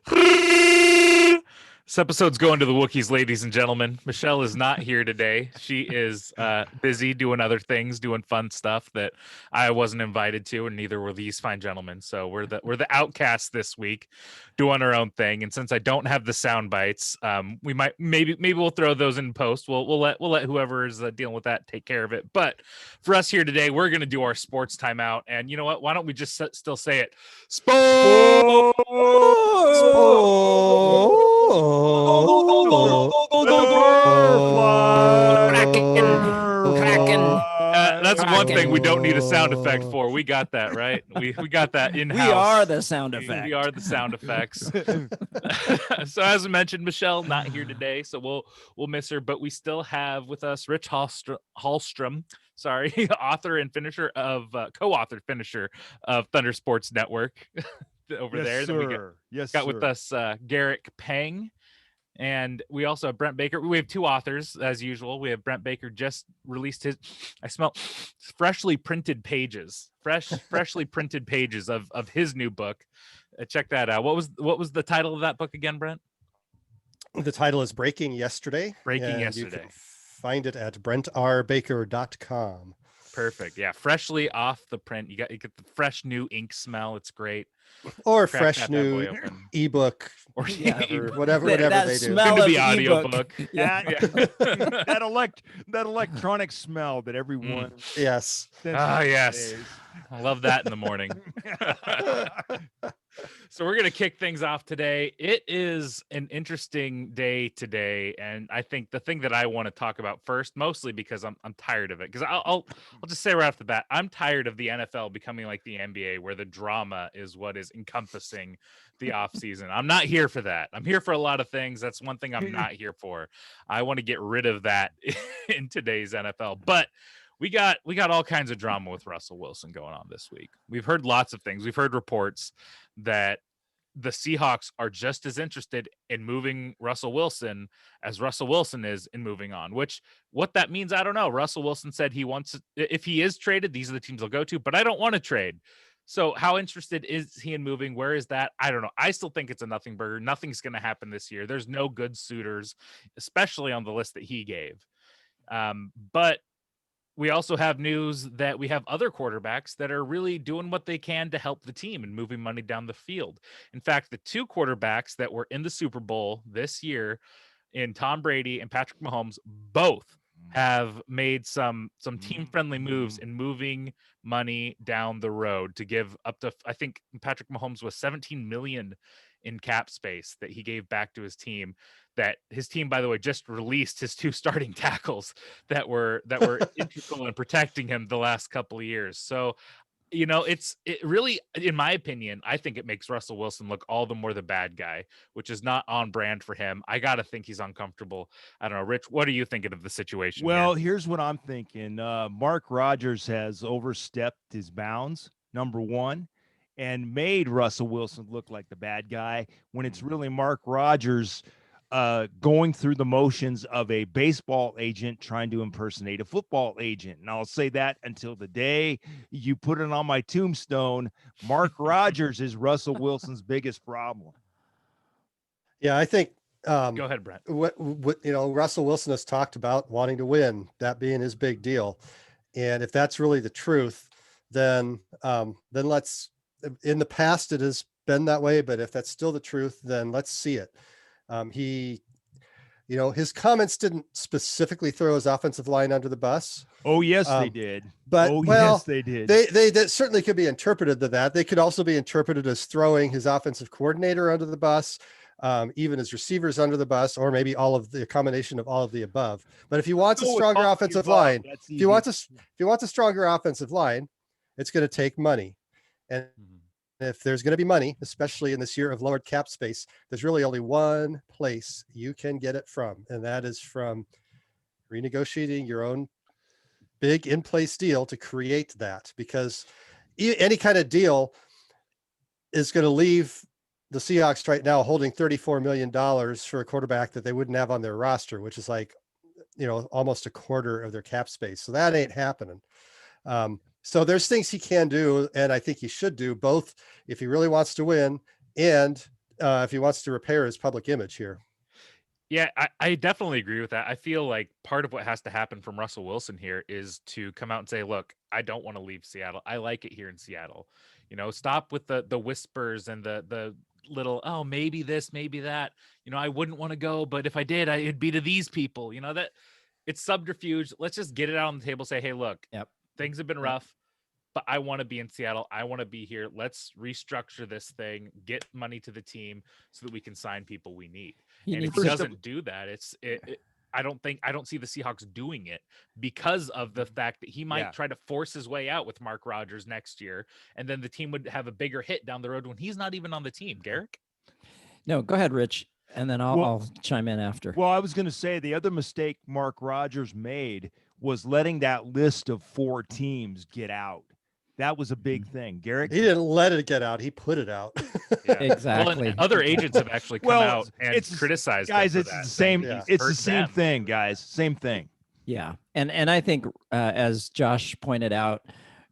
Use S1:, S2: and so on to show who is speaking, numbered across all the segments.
S1: This episode's going to the Wookiees, ladies and gentlemen. Michelle is not here today. She is busy doing other things, doing fun stuff that I wasn't invited to, and neither were these fine gentlemen. So we're the outcasts this week, doing our own thing. And since I don't have the sound bites, we might maybe we'll throw those in post. We'll let whoever is dealing with that take care of it. But for us here today, we're gonna do our sports timeout. And you know what? Why don't we just still say it? Sports. That's one thing we don't need a sound effect for. We got that, right? We got that in-house.
S2: We are the sound effect.
S1: We are the sound effects. So as I mentioned, Michelle not here today, so we'll miss her, but we still have with us Rich Hallstrom, author and finisher of co-author finisher of Thunder Sports Network over
S3: yes,
S1: there.
S3: Sir.
S1: Then we got with us Garrick Pang. And we also have Brent Baker. We have two authors, as usual. We have Brent Baker just released his, I smell freshly printed pages, freshly printed pages of his new book. Check that out. What was the title of that book again, Brent?
S4: The title is Breaking Yesterday.
S1: Breaking Yesterday.
S4: You can find it at brentrbaker.com.
S1: Perfect. Yeah, freshly off the print. You get the fresh new ink smell. It's great.
S4: Or fresh new ebook, or whatever they do.
S1: Soon to be audiobook.
S3: that electronic smell that everyone.
S4: Yes.
S1: Yes. I love that in the morning. So we're gonna kick things off today. It is an interesting day today, and I think the thing that I want to talk about first, mostly because I'm tired of it. Because I'll just say right off the bat, I'm tired of the NFL becoming like the NBA, where the drama is what is encompassing the off season. I'm not here for that. I'm here for a lot of things. That's one thing I'm not here for. I want to get rid of that in today's NFL, but. We got all kinds of drama with Russell Wilson going on this week. We've heard lots of things. We've heard reports that the Seahawks are just as interested in moving Russell Wilson as Russell Wilson is in moving on, which what that means, I don't know. Russell Wilson said he wants, if he is traded, these are the teams he'll go to, but I don't want to trade. So how interested is he in moving? Where is that? I don't know. I still think it's a nothing burger. Nothing's going to happen this year. There's no good suitors, especially on the list that he gave. But we also have news that we have other quarterbacks that are really doing what they can to help the team and moving money down the field. In fact, the two quarterbacks that were in the Super Bowl this year in Tom Brady and Patrick Mahomes both have made some team-friendly moves in moving money down the road to give up to, I think Patrick Mahomes was $17 million in cap space that he gave back to his team. That his team, by the way, just released his two starting tackles that were integral in protecting him the last couple of years. So, you know, it really, in my opinion, I think it makes Russell Wilson look all the more the bad guy, which is not on brand for him. I got to think he's uncomfortable. I don't know. Rich, what are you thinking of the situation?
S3: Well, here's what I'm thinking. Mark Rodgers has overstepped his bounds, number one, and made Russell Wilson look like the bad guy when it's really Mark Rodgers going through the motions of a baseball agent trying to impersonate a football agent. And I'll say that until the day you put it on my tombstone. Mark Rodgers is Russell Wilson's biggest problem.
S4: Yeah, I think
S1: go ahead, Brent.
S4: What Russell Wilson has talked about wanting to win, that being his big deal. And if that's really the truth, then let's, in the past it has been that way, but if that's still the truth, then let's see it. His comments didn't specifically throw his offensive line under the bus.
S3: Oh, yes, they did.
S4: But
S3: yes, they did.
S4: They certainly could be interpreted to that. They could also be interpreted as throwing his offensive coordinator under the bus, even his receivers under the bus, or maybe all of the combination of all of the above. But if he wants a stronger offensive line, if he wants a stronger offensive line, it's going to take money. And if there's going to be money, especially in this year of lowered cap space, there's really only one place you can get it from, and that is from renegotiating your own big in-place deal to create that, because any kind of deal is going to leave the Seahawks right now holding $34 million for a quarterback that they wouldn't have on their roster, which is like, almost a quarter of their cap space. So that ain't happening. So there's things he can do, and I think he should do, both if he really wants to win and if he wants to repair his public image here.
S1: Yeah, I definitely agree with that. I feel like part of what has to happen from Russell Wilson here is to come out and say, look, I don't want to leave Seattle. I like it here in Seattle. Stop with the whispers and the little, oh, maybe this, maybe that. I wouldn't want to go, but if I did, it'd be to these people. That it's subterfuge. Let's just get it out on the table. Say, hey, look, things have been rough, but I want to be in Seattle. I want to be here. Let's restructure this thing, get money to the team so that we can sign people we need. And if he doesn't do that, I don't see the Seahawks doing it because of the fact that he might try to force his way out with Mark Rodgers next year. And then the team would have a bigger hit down the road when he's not even on the team. Garrick?
S2: No, go ahead, Rich. And then I'll chime in after.
S3: Well, I was going to say the other mistake Mark Rodgers made was letting that list of 4 teams get out. That was a big thing. Garrick?
S4: He didn't let it get out. He put it out.
S2: Exactly.
S1: Well, and other agents have actually come out and criticized
S3: guys.
S1: him
S3: It's
S1: for that,
S3: the same. It's the same
S1: them.
S3: thing, guys. Same thing.
S2: Yeah. And I think, as Josh pointed out,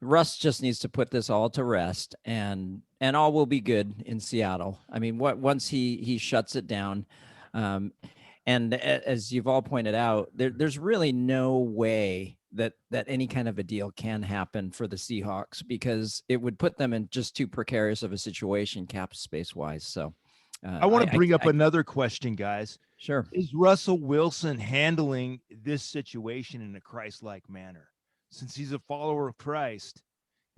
S2: Russ just needs to put this all to rest, and all will be good in Seattle. I mean, once he shuts it down, and as you've all pointed out, there's really no way that any kind of a deal can happen for the Seahawks, because it would put them in just too precarious of a situation cap space wise. So
S3: I want to bring up another question, guys.
S2: Sure.
S3: Is Russell Wilson handling this situation in a Christ-like manner? Since he's a follower of Christ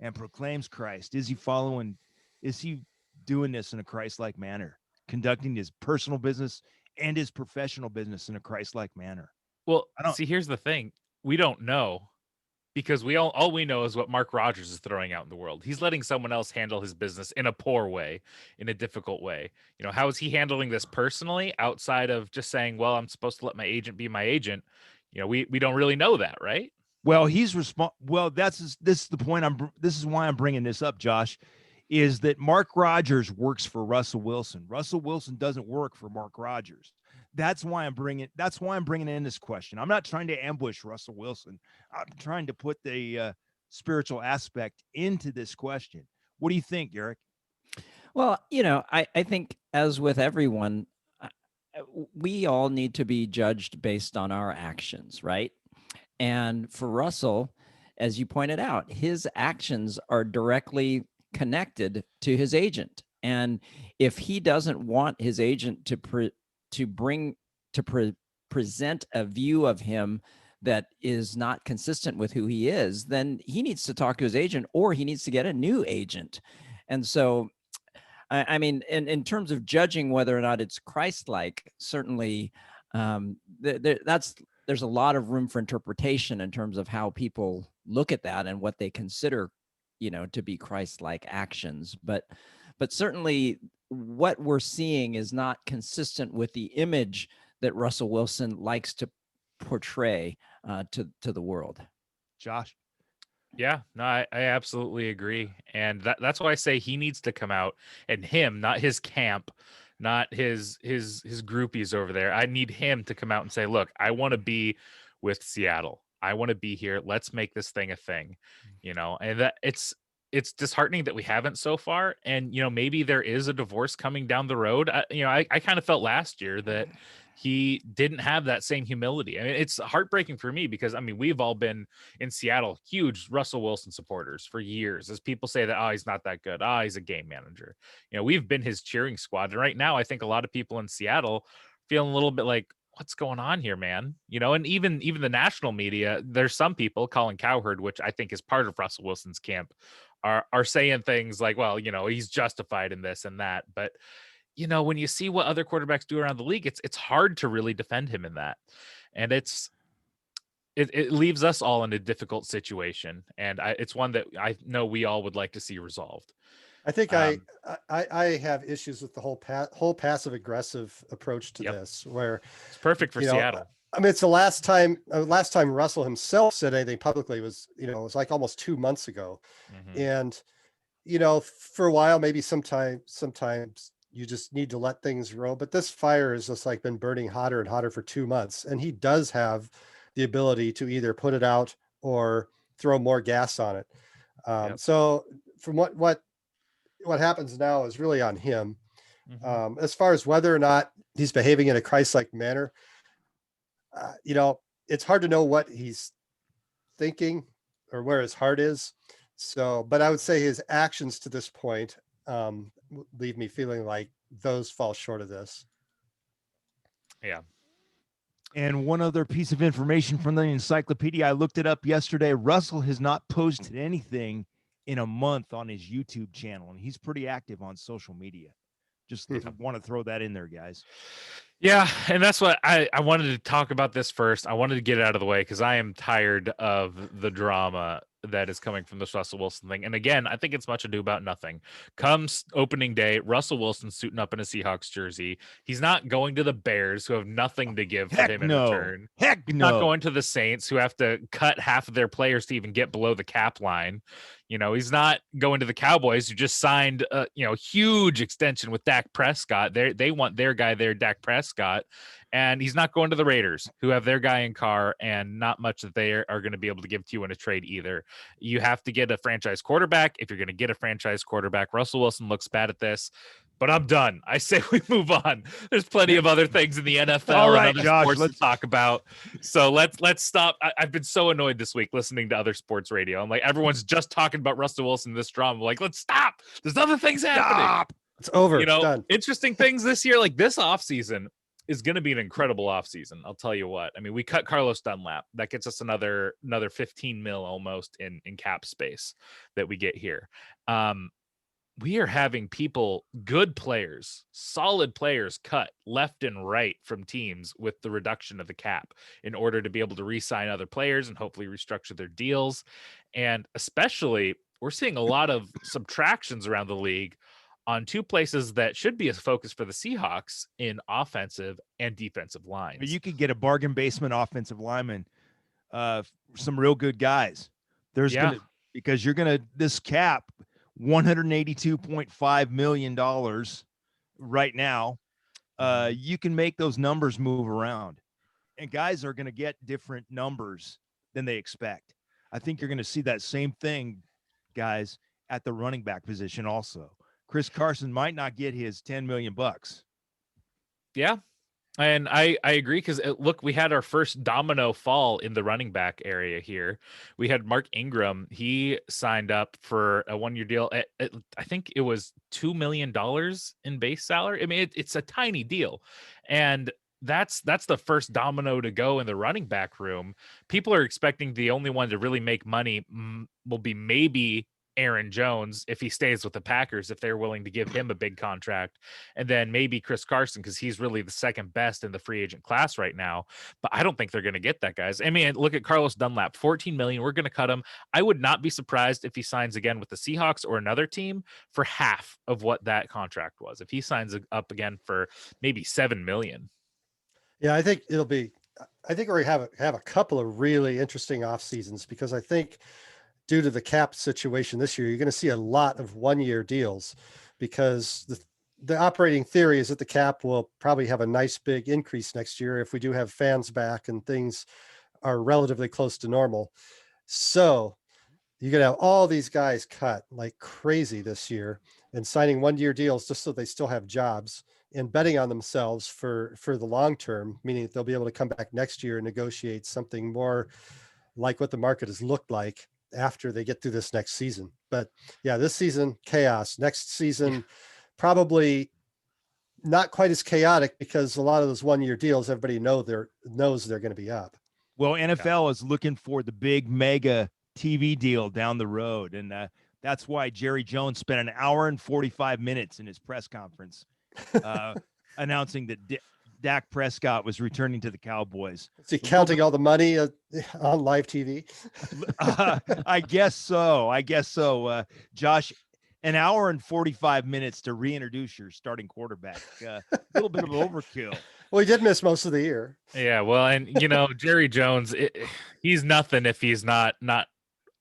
S3: and proclaims Christ, is he doing this in a Christ-like manner, conducting his personal business and his professional business in a Christ-like manner?
S1: Well, see, here's the thing. We don't know, because all we know is what Mark Rodgers is throwing out in the world. He's letting someone else handle his business in a poor way, in a difficult way. How is he handling this personally outside of just saying, well, I'm supposed to let my agent be my agent? We don't really know that, right?
S3: Well, this is the point. This is why I'm bringing this up, Josh, is that Mark Rodgers works for Russell Wilson. Russell Wilson doesn't work for Mark Rodgers. That's why I'm bringing in this question. I'm not trying to ambush Russell Wilson. I'm trying to put the spiritual aspect into this question. What do you think, Garrick?
S2: Well, I think, as with everyone, we all need to be judged based on our actions, right? And for Russell, as you pointed out, his actions are directly connected to his agent. And if he doesn't want his agent to present a view of him that is not consistent with who he is, then he needs to talk to his agent, or he needs to get a new agent. And so, I mean, in terms of judging whether or not it's Christ-like, certainly there's a lot of room for interpretation in terms of how people look at that and what they consider, to be Christ-like actions. But certainly what we're seeing is not consistent with the image that Russell Wilson likes to portray to the world.
S3: Josh?
S1: Yeah, no, I absolutely agree. And that's why I say he needs to come out, and him, not his camp, not his groupies over there. I need him to come out and say, look, I want to be with Seattle. I want to be here. Let's make this thing a thing, and that it's disheartening that we haven't so far. And, maybe there is a divorce coming down the road. I kind of felt last year that he didn't have that same humility. I mean, it's heartbreaking for me because, we've all been in Seattle, huge Russell Wilson supporters for years, as people say that, oh, he's not that good. Oh, he's a game manager. We've been his cheering squad. And right now, I think a lot of people in Seattle feeling a little bit like, what's going on here, man? And even the national media, there's some people, Colin Cowherd, which I think is part of Russell Wilson's camp, are saying things like, well, he's justified in this and that. But, when you see what other quarterbacks do around the league, it's hard to really defend him in that. And it leaves us all in a difficult situation. And it's one that I know we all would like to see resolved.
S4: I think I have issues with the whole passive aggressive approach to this, where
S1: it's perfect for Seattle.
S4: It's the last time Russell himself said anything publicly was, it was like almost 2 months ago. Mm-hmm. And, for a while, maybe sometimes you just need to let things roll, but this fire has just like been burning hotter and hotter for 2 months. And he does have the ability to either put it out or throw more gas on it. So from what happens now is really on him. As far as whether or not he's behaving in a Christ-like manner, it's hard to know what he's thinking or where his heart is. So, but I would say his actions to this point leave me feeling like those fall short of this.
S1: Yeah.
S3: And one other piece of information from the encyclopedia, I looked it up yesterday. Russell has not posted anything in a month on his YouTube channel, and he's pretty active on social media. Just want to throw that in there, guys.
S1: Yeah, and that's what I wanted to talk about this first. I wanted to get it out of the way because I am tired of the drama that is coming from this Russell Wilson thing. And again, I think it's much ado about nothing. Comes opening day, Russell Wilson suiting up in a Seahawks jersey. He's not going to the Bears, who have nothing to give for him in return.
S3: Heck
S1: He's
S3: no.
S1: not going to the Saints, who have to cut half of their players to even get below the cap line. He's not going to the Cowboys, who just signed a huge extension with Dak Prescott. They want their guy there, Dak Prescott. And he's not going to the Raiders, who have their guy in Carr, and not much that they are going to be able to give to you in a trade either. You have to get a franchise quarterback. If you're going to get a franchise quarterback, Russell Wilson looks bad at this. But I'm done. I say we move on. There's plenty of other things in the NFL
S3: All right,
S1: and other
S3: Josh,
S1: sports to talk about. So let's stop. I've been so annoyed this week listening to other sports radio. I'm like, everyone's just talking about Russell Wilson, this drama. I'm like, let's stop. There's other things happening.
S3: Stop.
S4: It's over. It's done.
S1: Interesting things this year, like this offseason is going to be an incredible offseason. I'll tell you what. I mean, we cut Carlos Dunlap. That gets us another 15 mil almost in cap space that we get here. We are having good players, solid players cut left and right from teams with the reduction of the cap in order to be able to re-sign other players and hopefully restructure their deals. And especially, we're seeing a lot of subtractions around the league on two places that should be a focus for the Seahawks in offensive and defensive lines.
S3: But you could get a bargain basement offensive lineman, some real good guys. Because you're gonna this cap $182.5 million right now. You can make those numbers move around, and guys are going to get different numbers than they expect. I think you're going to see that same thing, guys, at the running back position also. Chris Carson might not get his $10 million.
S1: Yeah. And I agree, because look, we had our first domino fall in the running back area here. We had Mark Ingram. He signed up for a 1-year deal. I think it was $2 million in base salary. I mean, it's a tiny deal. And that's the first domino to go in the running back room. People are expecting the only one to really make money will be maybe Aaron Jones, if he stays with the Packers, if they're willing to give him a big contract, and then maybe Chris Carson, because he's really the second best in the free agent class right now. But I don't think they're going to get that, guys. I mean, look at Carlos Dunlap, $14 million. We're going to cut him. I would not be surprised if he signs again with the Seahawks or another team for half of what that contract was. If he signs up again for maybe $7 million.
S4: Yeah, I think we're going to have a couple of really interesting off seasons, because I think due to the cap situation this year, you're going to see a lot of 1-year deals, because the operating theory is that the cap will probably have a nice big increase next year if we do have fans back and things are relatively close to normal. So you're going to have all these guys cut like crazy this year and signing 1-year deals just so they still have jobs and betting on themselves for the long term, meaning that they'll be able to come back next year and negotiate something more like what the market has looked like after they get through this next season. But yeah, this season, chaos. Next season, probably not quite as chaotic, because a lot of those 1-year deals, everybody knows they're going to be up.
S3: Well, NFL is looking for the big mega TV deal down the road. And that's why Jerry Jones spent an hour and 45 minutes in his press conference announcing that Dak Prescott was returning to the Cowboys.
S4: Is he counting all the money on live TV?
S3: I guess so. Josh, an hour and 45 minutes to reintroduce your starting quarterback. A little bit of overkill.
S4: Well, he did miss most of the year.
S1: Yeah, well, and Jerry Jones, he's nothing if he's not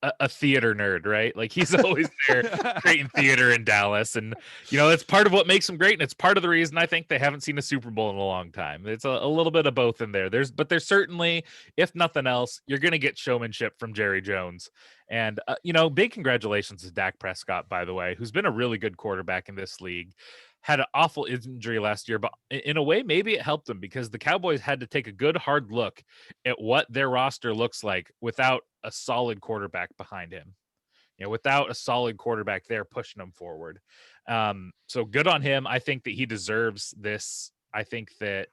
S1: a theater nerd, right? Like, he's always there creating theater in Dallas, and it's part of what makes him great, and it's part of the reason I think they haven't seen a Super Bowl in a long time. It's a little bit of both in there. There's certainly, if nothing else, you're going to get showmanship from Jerry Jones. And big congratulations to Dak Prescott, by the way, who's been a really good quarterback in this league. had an awful injury last year, but in a way, maybe it helped them because the Cowboys had to take a good hard look at what their roster looks like without a solid quarterback behind him. Without a solid quarterback there pushing him forward. So good on him. I think that he deserves this. I think that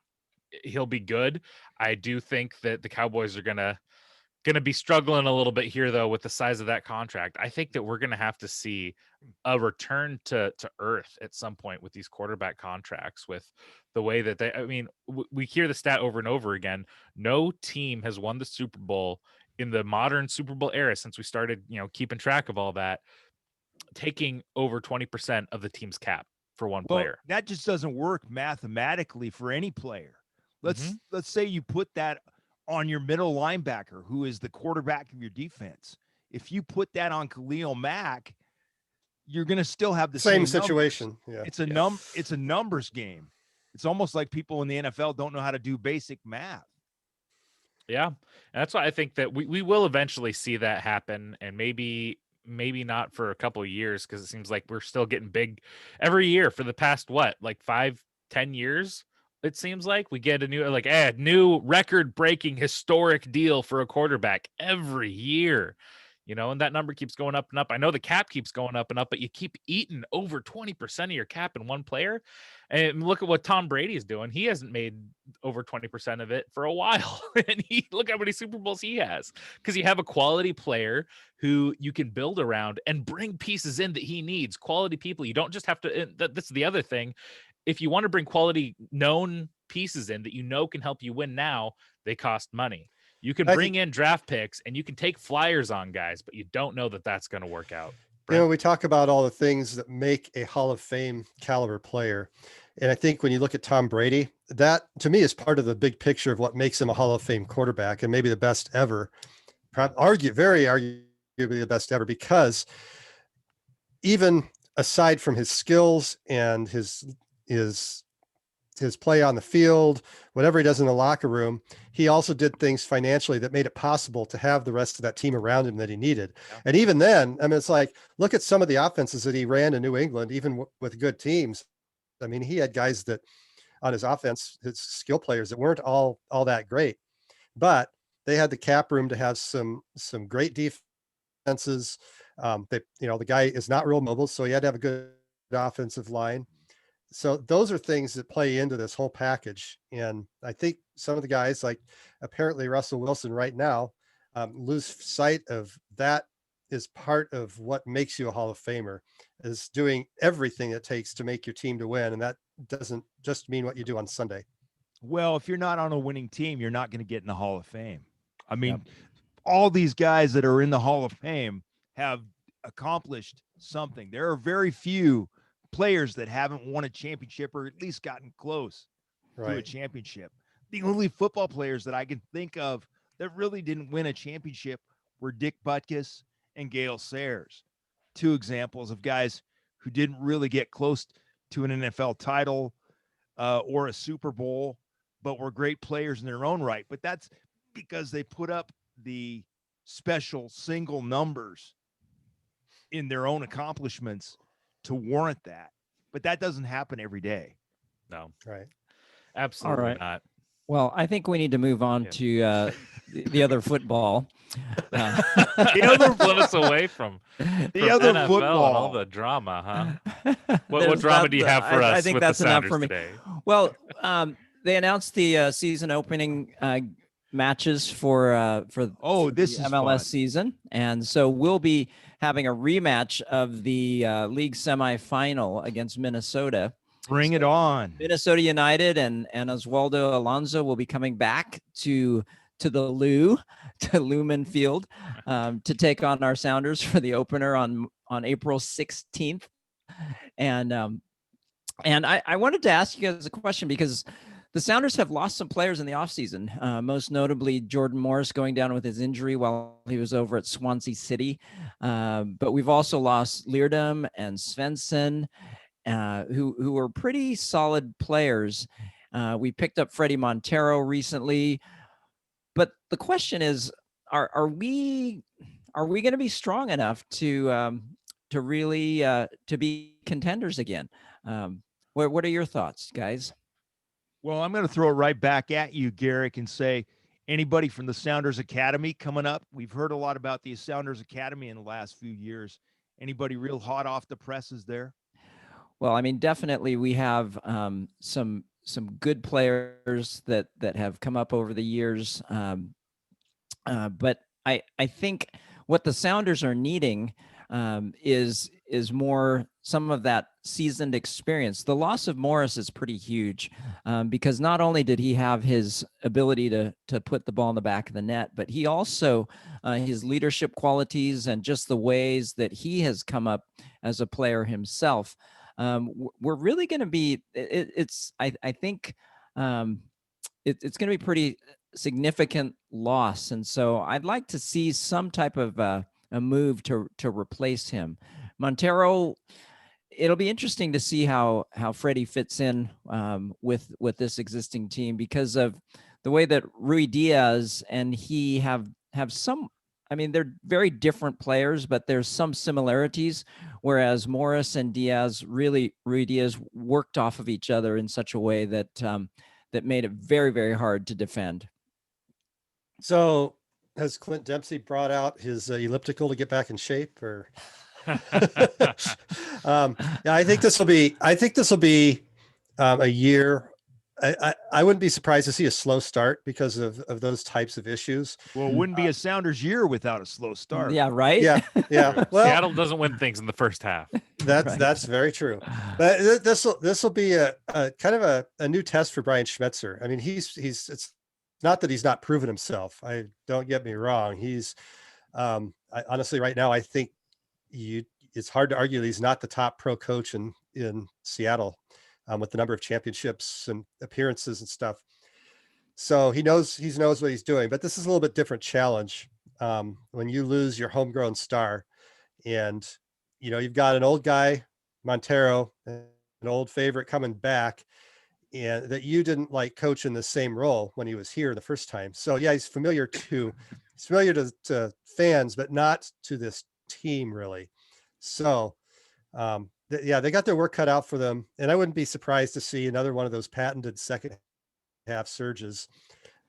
S1: he'll be good. I do think that the Cowboys are gonna be struggling a little bit here, though, with the size of that contract. I think that we're gonna have to see a return to earth at some point with these quarterback contracts, with the way that we hear the stat over and over again. No team has won the Super Bowl in the modern Super Bowl era since we started, keeping track of all that, taking over 20% of the team's cap for one player.
S3: That just doesn't work mathematically for any player. Let's say you put that on your middle linebacker, who is the quarterback of your defense. If you put that on Khalil Mack, you're going to still have the same
S4: situation.
S3: Yeah. It's a numbers game. It's almost like people in the NFL don't know how to do basic math.
S1: Yeah. And that's why I think that we will eventually see that happen, and maybe not for a couple of years, because it seems like we're still getting big every year for the past 5-10 years. It seems like we get a new record-breaking historic deal for a quarterback every year, and that number keeps going up and up. I know the cap keeps going up and up, but you keep eating over 20% of your cap in one player. And look at what Tom Brady is doing. He hasn't made over 20% of it for a while. And look how many Super Bowls he has, because you have a quality player who you can build around and bring pieces in that he needs. Quality people. You don't just have to. That's the other thing. If you want to bring quality known pieces in that can help you win now, they cost money. You can bring in draft picks and you can take flyers on guys, but you don't know that that's going to work out. Brent?
S4: We talk about all the things that make a Hall of Fame caliber player. And I think when you look at Tom Brady, that to me is part of the big picture of what makes him a Hall of Fame quarterback, and maybe the best ever, very arguably the best ever, because even aside from his skills and his play on the field, whatever he does in the locker room, he also did things financially that made it possible to have the rest of that team around him that he needed. Yeah. And even then, it's like, look at some of the offenses that he ran in New England, even with good teams. He had guys that on his offense, his skill players that weren't all that great, but they had the cap room to have some great defenses. The guy is not real mobile, so he had to have a good offensive line. So those are things that play into this whole package. And I think some of the guys, like apparently Russell Wilson right now, lose sight of that is part of what makes you a Hall of Famer, is doing everything it takes to make your team to win. And that doesn't just mean what you do on Sunday.
S3: Well, if you're not on a winning team, you're not going to get in the Hall of Fame. All these guys that are in the Hall of Fame have accomplished something. There are very few players that haven't won a championship or at least gotten close to a championship. The only football players that I can think of that really didn't win a championship were Dick Butkus and Gale Sayers. Two examples of guys who didn't really get close to an NFL title or a Super Bowl, but were great players in their own right. But that's because they put up the special single numbers in their own accomplishments to warrant that. But that doesn't happen every day.
S1: No.
S4: Right.
S1: Absolutely not.
S2: Well, I think we need to move on to the other football.
S1: The other flip us away from
S3: the other
S1: NFL
S3: football.
S1: And all the drama, huh? What drama do you have for us?
S2: I think
S1: with
S2: that's
S1: the
S2: enough
S1: Sounders
S2: for me.
S1: Today?
S2: Well, they announced the season opening matches for
S3: this
S2: the
S3: is
S2: MLS
S3: fun.
S2: season, and so we'll be having a rematch of the league semifinal against Minnesota.
S3: Bring it on.
S2: Minnesota United and Oswaldo Alonso will be coming back to Lumen Field to take on our Sounders for the opener on April 16th. And I wanted to ask you guys a question, because the Sounders have lost some players in the offseason, most notably Jordan Morris going down with his injury while he was over at Swansea City. But we've also lost Leardom and Svensson, who were pretty solid players. We picked up Freddie Montero recently. But the question is, are we going to be strong enough to really to be contenders again? What are your thoughts, guys?
S3: Well, I'm going to throw it right back at you, Garrick, and say anybody from the Sounders Academy coming up? We've heard a lot about the Sounders Academy in the last few years. Anybody real hot off the presses there?
S2: Well, I mean, definitely we have some good players that have come up over the years, but I think what the Sounders are needing is more some of that seasoned experience. The loss of Morris is pretty huge because not only did he have his ability to put the ball in the back of the net, but he also his leadership qualities and just the ways that he has come up as a player himself. We're really going to be. I think it's going to be pretty significant loss, and so I'd like to see some type of a move to replace him. Montero, it'll be interesting to see how Freddie fits in with this existing team because of the way that Rui Diaz and he have some. I mean, they're very different players, but there's some similarities. Whereas Morris and Diaz, really, Rui Diaz worked off of each other in such a way that that made it very, very hard to defend.
S4: So, has Clint Dempsey brought out his elliptical to get back in shape, or? Yeah, I think this will be. I think this will be a year. I wouldn't be surprised to see a slow start because of those types of issues.
S3: Well, it wouldn't be a Sounders year without a slow start.
S2: Yeah, right.
S4: Yeah, yeah. Well,
S1: Seattle doesn't win things in the first half.
S4: That's very true. But this will be a kind of a new test for Brian Schmetzer. I mean, it's not that he's not proven himself. Don't get me wrong. He's honestly right now I think it's hard to argue that he's not the top pro coach in Seattle. With the number of championships and appearances and stuff. So he knows what he's doing, but this is a little bit different challenge. When you lose your homegrown star and, you've got an old guy, Montero, an old favorite coming back, and that you didn't like coach in the same role when he was here the first time. So yeah, he's familiar to fans, but not to this team really. So, they got their work cut out for them, and I wouldn't be surprised to see another one of those patented second half surges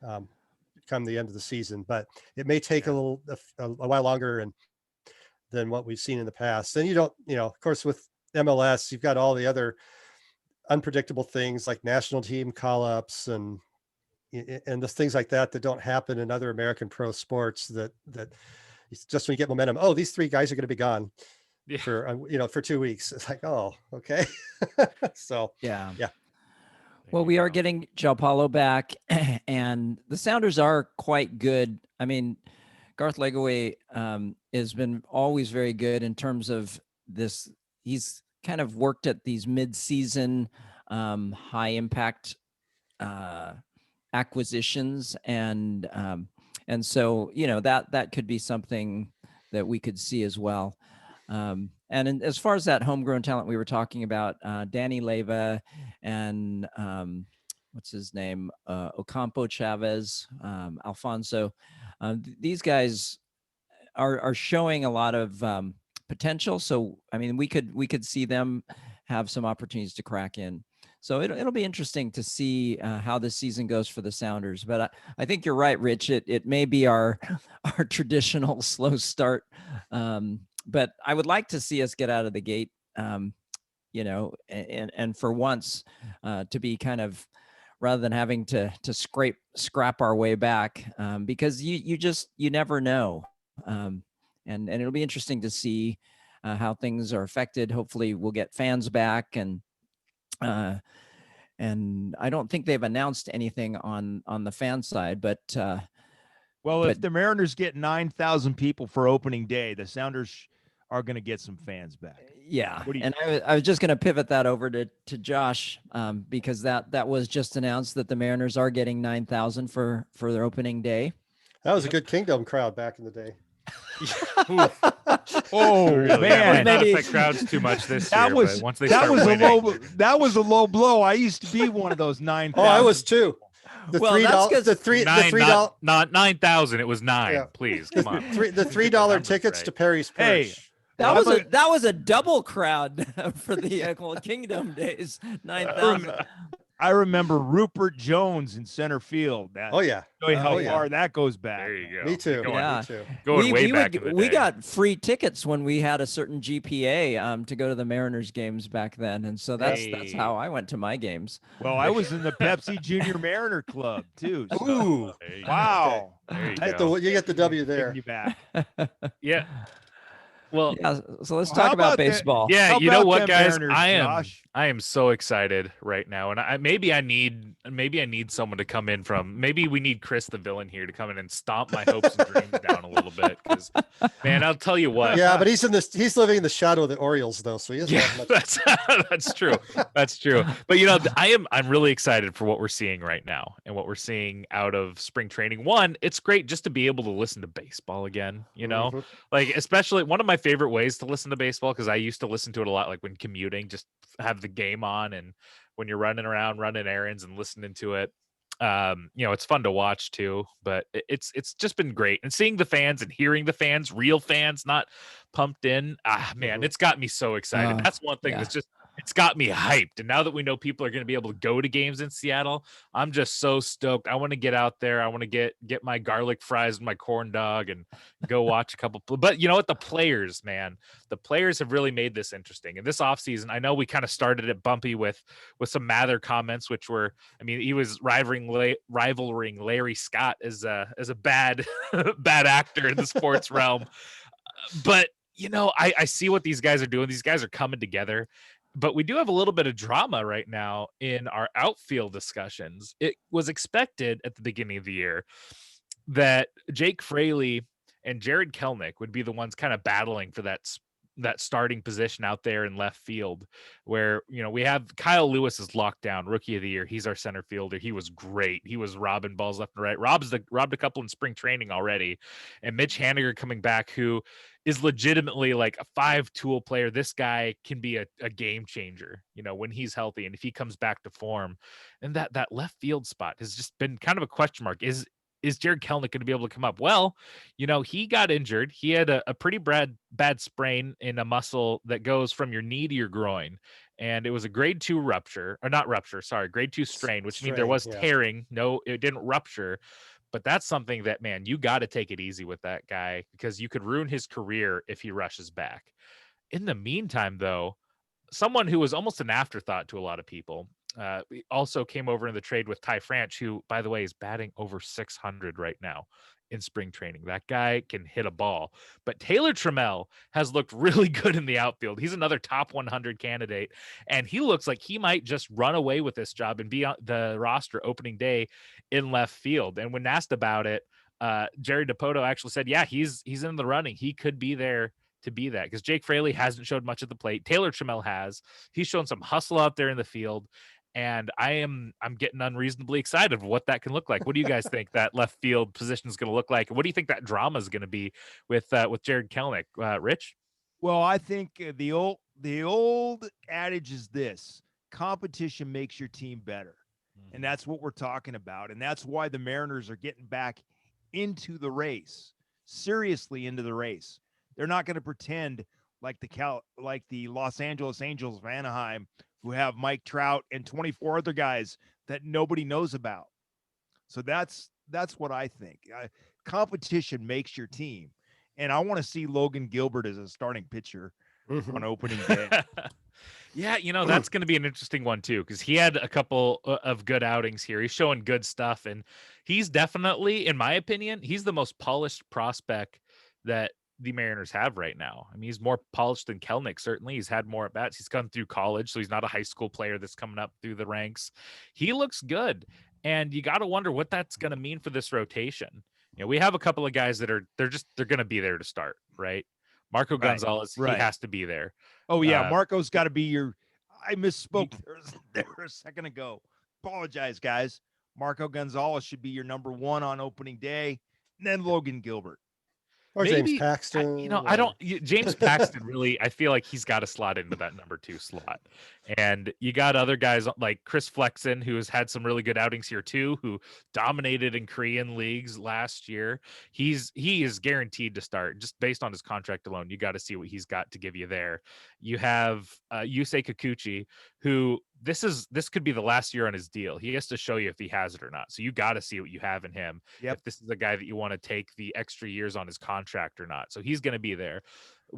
S4: come the end of the season. But it may take a while longer than what we've seen in the past. And of course, with MLS, you've got all the other unpredictable things like national team call-ups and the things like that don't happen in other American pro sports. That it's just when you get momentum. Oh, these three guys are going to be gone. Yeah. For 2 weeks. It's like, oh, okay. So yeah.
S2: Well, we are getting João Paulo back, and the Sounders are quite good. I mean, Garth Legaway has been always very good in terms of this. He's kind of worked at these mid-season high impact acquisitions, and so that could be something that we could see as well. And as far as that homegrown talent we were talking about, Danny Leyva and what's his name, Ocampo Chavez, Alfonso, these guys are showing a lot of potential. So I mean, we could see them have some opportunities to crack in. So it'll be interesting to see how this season goes for the Sounders. But I think you're right, Rich. It may be our traditional slow start. But I would like to see us get out of the gate, and for once to be kind of, rather than having to scrap our way back, because you never know. And it'll be interesting to see how things are affected. Hopefully we'll get fans back, and I don't think they've announced anything on the fan side, but
S3: if the Mariners get 9,000 people for opening day, the Sounders are going to get some fans back.
S2: Yeah. And I was just going to pivot that over to Josh because that was just announced that the Mariners are getting 9,000 for their opening day.
S4: That was a good Kingdom crowd back in the day.
S3: Oh
S1: really,
S3: man,
S1: maybe that crowd's too much this year. But once they start winning,
S3: that was a low blow. I used to be one of those 9,000.
S4: Oh, I was too. The $3
S1: not 9,000. It was 9. Yeah. Please come on.
S4: The $3 tickets to Perry's Perch.
S3: Hey,
S2: That was a double crowd for the Kingdom days. 9,000.
S3: I remember Rupert Jones in center field.
S4: Oh yeah.
S3: Show you how
S2: Oh, yeah.
S3: far that goes back.
S1: There you go.
S4: Me too.
S2: Yeah.
S4: Me too.
S1: Going way back in the
S2: we
S1: day.
S2: got free tickets when we had a certain GPA to go to the Mariners games back then, and so that's how I went to my games.
S3: Well, I was in the Pepsi Junior Mariner Club too. So.
S4: Ooh.
S3: Wow.
S1: There
S4: You get the W there.
S3: Taking you back.
S1: Yeah. Well,
S2: Yeah, so let's
S3: How
S2: talk about
S3: about that-
S2: baseball.
S1: yeah,
S3: How
S1: you know
S3: about
S1: what,
S3: them
S1: guys?
S3: Mariners, Josh?
S1: I am so excited right now, and maybe I need someone to come in from. Maybe we need Chris the villain here to come in and stomp my hopes and dreams down a little bit. Because, man, I'll tell you what.
S4: Yeah, but he's living in the shadow of the Orioles though, so he doesn't have much.
S1: That's true. That's true. But I'm really excited for what we're seeing right now and what we're seeing out of spring training. One, it's great just to be able to listen to baseball again.
S4: Mhm.
S1: Like especially one of my favorite ways to listen to baseball, because I used to listen to it a lot, like when commuting, just have the game on, and when you're running around running errands and listening to it. It's fun to watch too, but it's just been great, and seeing the fans and hearing the fans, real fans, not pumped in. Man, it's got me so excited. That's one thing that's just, it's got me hyped. And now that we know people are going to be able to go to games in Seattle, I'm just so stoked. I want to get out there. I want to get my garlic fries and my corn dog and go watch a couple. But you know what? The players have really made this interesting. And this offseason, I know we kind of started it bumpy with some Mather comments, which were, I mean, he was rivaling Larry Scott as a bad bad actor in the sports realm. But I see what these guys are doing. These guys are coming together. But we do have a little bit of drama right now in our outfield discussions. It was expected at the beginning of the year that Jake Fraley and Jared Kelenic would be the ones kind of battling for that starting position out there in left field, where we have Kyle Lewis is locked down, rookie of the year. He's our center fielder. He was great. He was robbing balls left and right. Robbed a couple in spring training already. And Mitch Haniger coming back, who is legitimately like a 5-tool player. This guy can be a game changer, when he's healthy and if he comes back to form. And that left field spot has just been kind of a question mark. Is Jared Kelenic going to be able to come up? Well, he got injured. He had a pretty bad sprain in a muscle that goes from your knee to your groin. And it was a grade 2 grade 2 strain, which means there was tearing. No, it didn't rupture. But that's something that, man, you got to take it easy with that guy, because you could ruin his career if he rushes back. In the meantime, though, someone who was almost an afterthought to a lot of people, also came over in the trade with Ty France, who, by the way, is batting over 600 right now in spring training. That guy can hit a ball. But Taylor Trammell has looked really good in the outfield. He's another top 100 candidate, and he looks like he might just run away with this job and be on the roster opening day in left field. And when asked about it, Jerry DiPoto actually said, yeah, he's in the running. He could be there to be that, because Jake Fraley hasn't showed much at the plate. Taylor Trammell has. He's shown some hustle out there in the field, and I'm getting unreasonably excited of what that can look like. What do you guys think that left field position is going to look like? And what do you think that drama is going to be with Jared Kelenic? Rich?
S3: Well, I think the old adage is this: competition makes your team better. And that's what we're talking about. And that's why the Mariners are getting back into the race, seriously into the race. They're not going to pretend like the Los Angeles Angels of Anaheim, who have Mike Trout and 24 other guys that nobody knows about. So that's what I think. Competition makes your team. And I want to see Logan Gilbert as a starting pitcher on opening day.
S1: Yeah, that's going to be an interesting one too, because he had a couple of good outings here. He's showing good stuff, and he's definitely, in my opinion, he's the most polished prospect that the Mariners have right now. I mean, he's more polished than Kelenic, certainly. He's had more at-bats. He's come through college, so he's not a high school player that's coming up through the ranks. He looks good, and you got to wonder what that's going to mean for this rotation. We have a couple of guys that they're going to be there to start, right? Marco Gonzalez, he has to be there.
S3: Oh, yeah, Marco's got to be I misspoke there a second ago. Apologize, guys. Marco Gonzalez should be your number 1 on opening day, and then Logan Gilbert.
S4: Or James
S1: maybe
S4: Paxton.
S1: I don't. James Paxton really. I feel like he's got to slot into that number 2 slot, and you got other guys like Chris Flexen, who has had some really good outings here too, who dominated in Korean leagues last year. He is guaranteed to start just based on his contract alone. You got to see what he's got to give you there. You have Yusei Kikuchi, who this could be the last year on his deal. He has to show you if he has it or not. So you got to see what you have in him.
S3: Yep.
S1: If this is a guy that you want to take the extra years on his contract or not. So he's going to be there.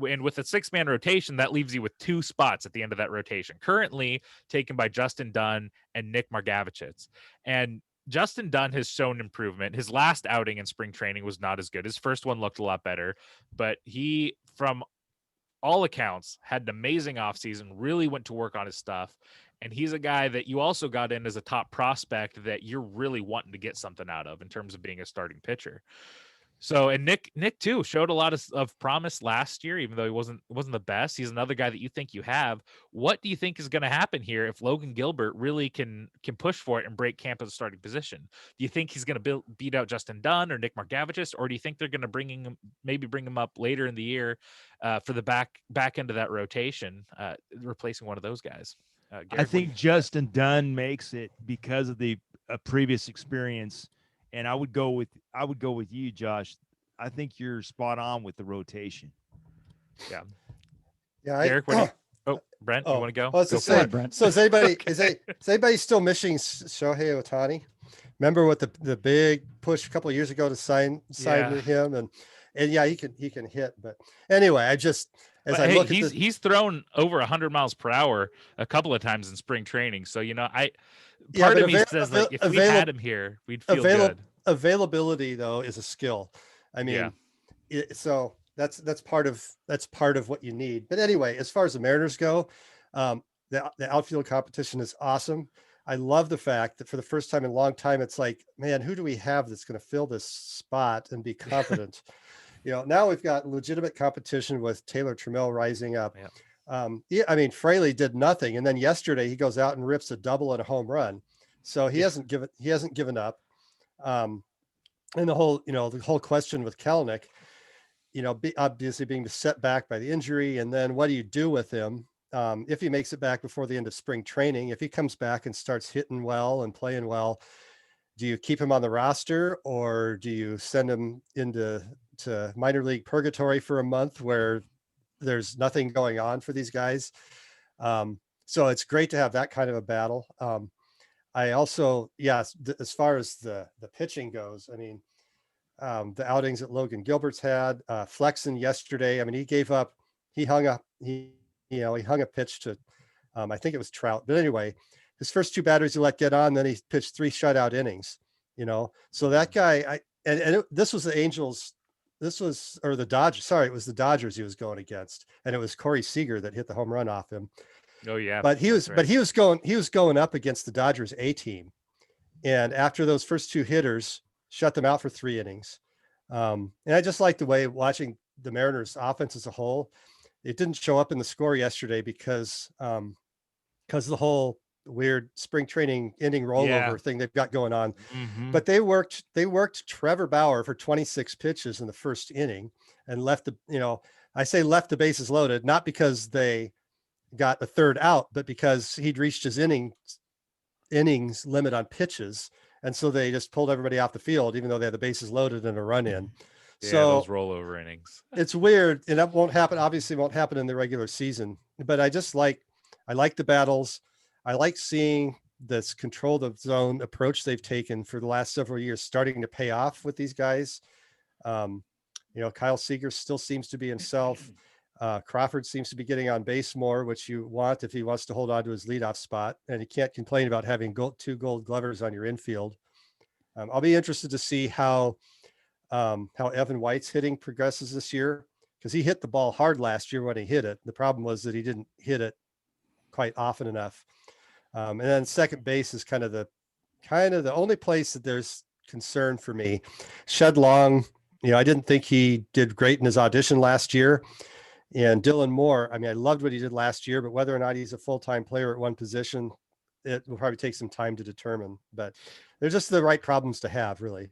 S1: And with a 6-man rotation, that leaves you with 2 spots at the end of that rotation, currently taken by Justin Dunn and Nick Margavicic. And Justin Dunn has shown improvement. His last outing in spring training was not as good. His first one looked a lot better, but he, from all accounts, had an amazing offseason, really went to work on his stuff. And he's a guy that you also got in as a top prospect that you're really wanting to get something out of in terms of being a starting pitcher. So, and Nick too showed a lot of promise last year, even though he wasn't the best. He's another guy that you think you have. What do you think is going to happen here if Logan Gilbert really can push for it and break camp as a starting position? Do you think he's going to beat out Justin Dunn or Nick Margavicic, or do you think they're going to bring him up later in the year for the back end of that rotation, replacing one of those guys? Garrick,
S3: I think Justin Dunn makes it because of the previous experience, and I would go with you, Josh. I think you're spot on with the rotation.
S1: Yeah.
S4: Yeah.
S1: Garrick, Brent, you want to go?
S4: Well,
S2: Go ahead, Brent.
S4: So is anybody still missing Shohei Ohtani? Remember what the big push a couple of years ago to sign him, and yeah, he can hit. But anyway,
S1: he's thrown over 100 miles per hour a couple of times in spring training. So part of me says like if we had him here, we'd feel good.
S4: Availability though is a skill. I mean, so that's part of what you need. But anyway, as far as the Mariners go, the outfield competition is awesome. I love the fact that for the first time in a long time, it's like, man, who do we have that's going to fill this spot and be confident? Now we've got legitimate competition with Taylor Trammell rising up. Yeah. I mean, Fraley did nothing, and then yesterday he goes out and rips a double and a home run. So he hasn't given up. And the whole question with Kelenic, obviously being set back by the injury, and then what do you do with him if he makes it back before the end of spring training? If he comes back and starts hitting well and playing well, do you keep him on the roster, or do you send him into minor league purgatory for a month where there's nothing going on for these guys? So it's great to have that kind of a battle. I also, as far as the pitching goes, I mean, the outings that Logan Gilbert's had, Flexen yesterday, I mean, he hung a pitch to, I think it was Trout, but anyway, his first 2 batters he let get on, then he pitched 3 shutout innings, so that guy, this was the Angels, or the Dodgers. Sorry, it was the Dodgers he was going against, and it was Corey Seager that hit the home run off him.
S1: Oh yeah,
S4: but he was going up against the Dodgers A team, and after those first 2 hitters, shut them out for 3 innings. And I just like the way watching the Mariners offense as a whole. It didn't show up in the score yesterday because of the whole weird spring training inning rollover thing they've got going on.
S1: Mm-hmm.
S4: But they worked Trevor Bauer for 26 pitches in the first inning and left the bases loaded, not because they got a third out, but because he'd reached his innings limit on pitches. And so they just pulled everybody off the field, even though they had the bases loaded and a run in.
S1: Yeah,
S4: so
S1: those rollover innings.
S4: It's weird, and that obviously won't happen in the regular season. But I like the battles. I like seeing this control the zone approach they've taken for the last several years starting to pay off with these guys. Kyle Seager still seems to be himself. Crawford seems to be getting on base more, which you want if he wants to hold on to his leadoff spot, and he can't complain about having 2 Gold Glovers on your infield. I'll be interested to see how Evan White's hitting progresses this year, because he hit the ball hard last year when he hit it. The problem was that he didn't hit it quite often enough. And then second base is kind of the only place that there's concern for me. Shed Long, I didn't think he did great in his audition last year. And Dylan Moore, I mean, I loved what he did last year, but whether or not he's a full-time player at one position, it will probably take some time to determine. But They're just the right problems to have, really.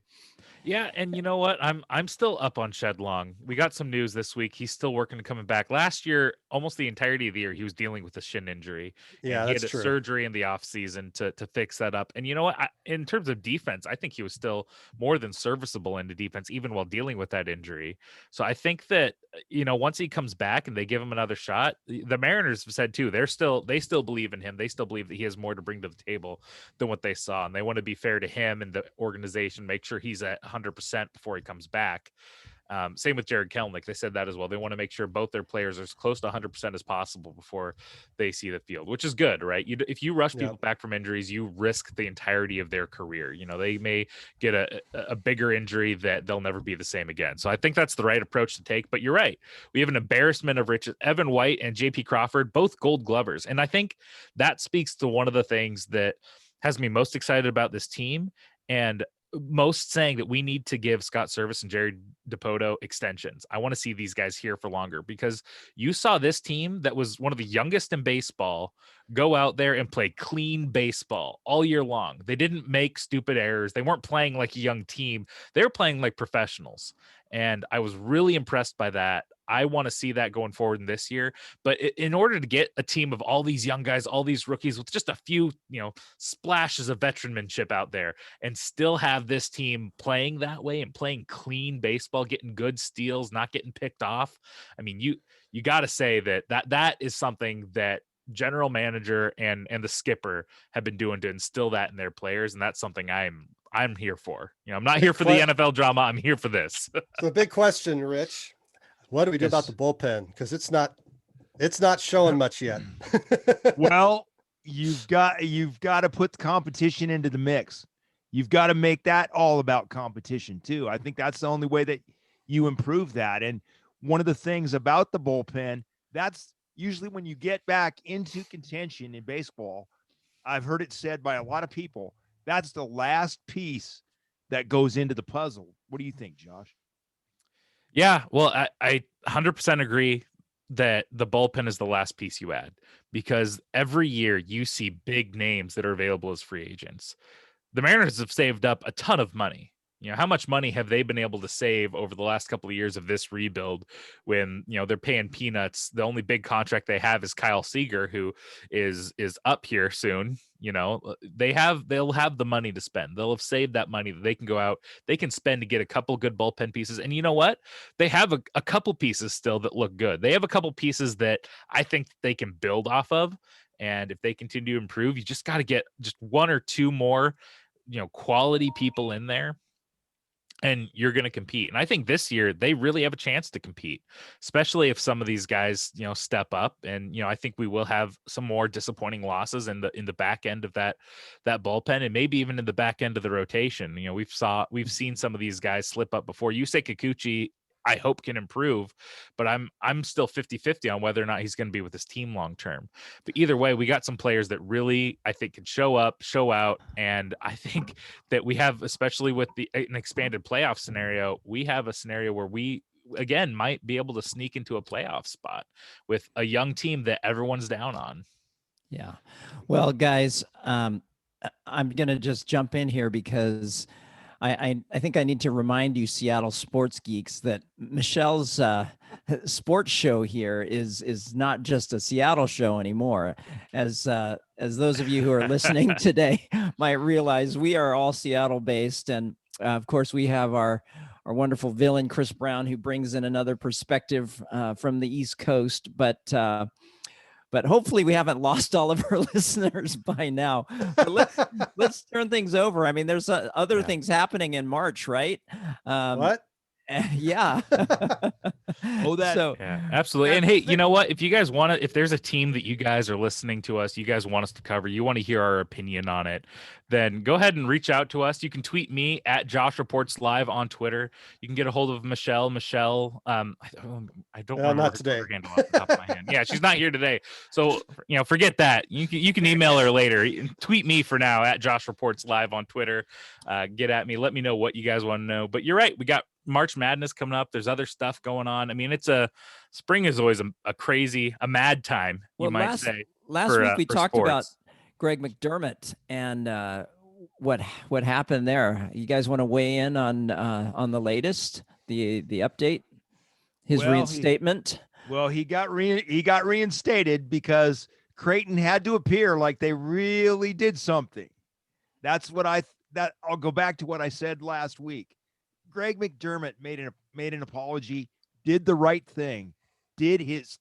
S1: Yeah, and you know what? I'm still up on Shed Long. We got some news this week. He's still working to coming back. Last year, almost the entirety of the year, he was dealing with a shin injury, and
S4: Yeah,
S1: he had
S4: that's
S1: a
S4: true.
S1: surgery in the off season to fix that up. And you know what? In terms of defense, I think he was still more than serviceable into defense, even while dealing with that injury. So I think that once he comes back and they give him another shot, the Mariners have said too, they still believe in him. They still believe that he has more to bring to the table than what they saw, and they want to be fair to him and the organization, make sure he's at 100% before he comes back. Same with Jared Kelenic. They said that as well. They want to make sure both their players are as close to 100% as possible before they see the field, which is good, right? If you rush people back from injuries, you risk the entirety of their career. They may get a bigger injury that they'll never be the same again. So I think that's the right approach to take. But you're right. We have an embarrassment of riches. Evan White and JP Crawford, both Gold Glovers. And I think that speaks to one of the things that has me most excited about this team, and most saying that we need to give Scott Service and Jerry DePoto extensions. I want to see these guys here for longer, because you saw this team that was one of the youngest in baseball go out there and play clean baseball all year long. They didn't make stupid errors. They weren't playing like a young team. They were playing like professionals. And I was really impressed by that. I want to see that going forward in this year. But in order to get a team of all these young guys, all these rookies with just a few, splashes of veteranship out there, and still have this team playing that way and playing clean baseball, getting good steals, not getting picked off. I mean, you got to say that is something that general manager and the skipper have been doing to instill that in their players. And that's something I'm here for. I'm not here for the NFL drama. I'm here for this.
S4: So the big question, Rich, what do we do about the bullpen? Because it's not showing much yet.
S3: Well, you've got to put the competition into the mix. You've got to make that all about competition too. I think that's the only way that you improve that. And one of the things about the bullpen, that's usually when you get back into contention in baseball. I've heard it said by a lot of people, that's the last piece that goes into the puzzle. What do you think, Josh?
S1: Yeah, well, I 100% agree that the bullpen is the last piece you add, because every year you see big names that are available as free agents. The Mariners have saved up a ton of money. How much money have they been able to save over the last couple of years of this rebuild when, they're paying peanuts? The only big contract they have is Kyle Seager, who is up here soon. They'll have the money to spend. They'll have saved that money that they can go out, they can spend to get a couple good bullpen pieces. And you know what? They have a couple pieces still that look good. They have a couple pieces that I think they can build off of. And if they continue to improve, you just got to get just one or two more, quality people in there, and you're going to compete. And I think this year they really have a chance to compete, especially if some of these guys, step up. And, I think we will have some more disappointing losses in the back end of that bullpen, and maybe even in the back end of the rotation. We've seen some of these guys slip up before. Yusei Kikuchi, I hope, can improve, but I'm still 50-50 on whether or not he's going to be with this team long term. But either way, we got some players that really, I think, can show up, show out. And I think that we have, especially with an expanded playoff scenario, we have a scenario where we again might be able to sneak into a playoff spot with a young team that everyone's down on.
S2: Yeah. Well, guys, I'm going to just jump in here because I think I need to remind you, Seattle sports geeks, that Michelle's sports show here is not just a Seattle show anymore. As those of you who are listening today might realize, we are all Seattle based, and of course we have our wonderful villain Chris Brown, who brings in another perspective from the East Coast, but hopefully we haven't lost all of our listeners by now. But let's turn things over. I mean, there's other things happening in March, right?
S4: What?
S2: Yeah.
S1: Yeah, absolutely. And hey, you know what? If you guys want to, if there's a team that you guys are listening to us, you guys want us to cover, you want to hear our opinion on it, then go ahead and reach out to us. You can tweet me at Josh Reports Live on Twitter. You can get a hold of Michelle. I don't remember
S4: not
S1: her
S4: today.
S1: Twitter handle off the top of my head. Yeah, she's not here today. So, forget that. You can email her later. Tweet me for now at Josh Reports Live on Twitter. Get at me. Let me know what you guys want to know. But you're right. We got March Madness coming up. There's other stuff going on. I mean, spring is always a mad time, you might say.
S2: Last week we talked
S1: sports.
S2: about Greg McDermott and what happened there? You guys want to weigh in on the latest, the update, his
S3: Well,
S2: reinstatement?
S3: he got reinstated because Creighton had to appear like they really did something. That's what I'll go back to what I said last week. Greg McDermott made an apology, did the right thing, did his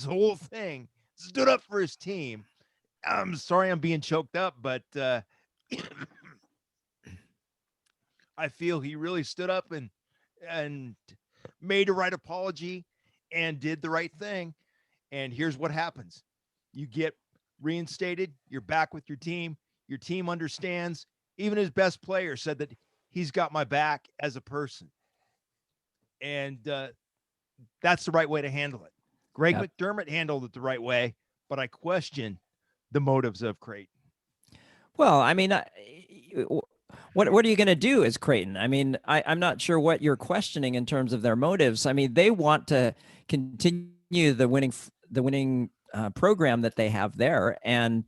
S3: whole thing, stood up for his team. I'm sorry I'm being choked up, but I feel he really stood up and made a right apology and did the right thing. And here's what happens. You get reinstated, you're back with your team understands. Even his best player said that he's got my back as a person. And that's the right way to handle it. Greg McDermott handled it the right way, but I question the motives of Creighton.
S2: Well, I mean, what are you going to do as Creighton? I mean, I'm not sure what you're questioning in terms of their motives. I mean, they want to continue the winning program that they have there, and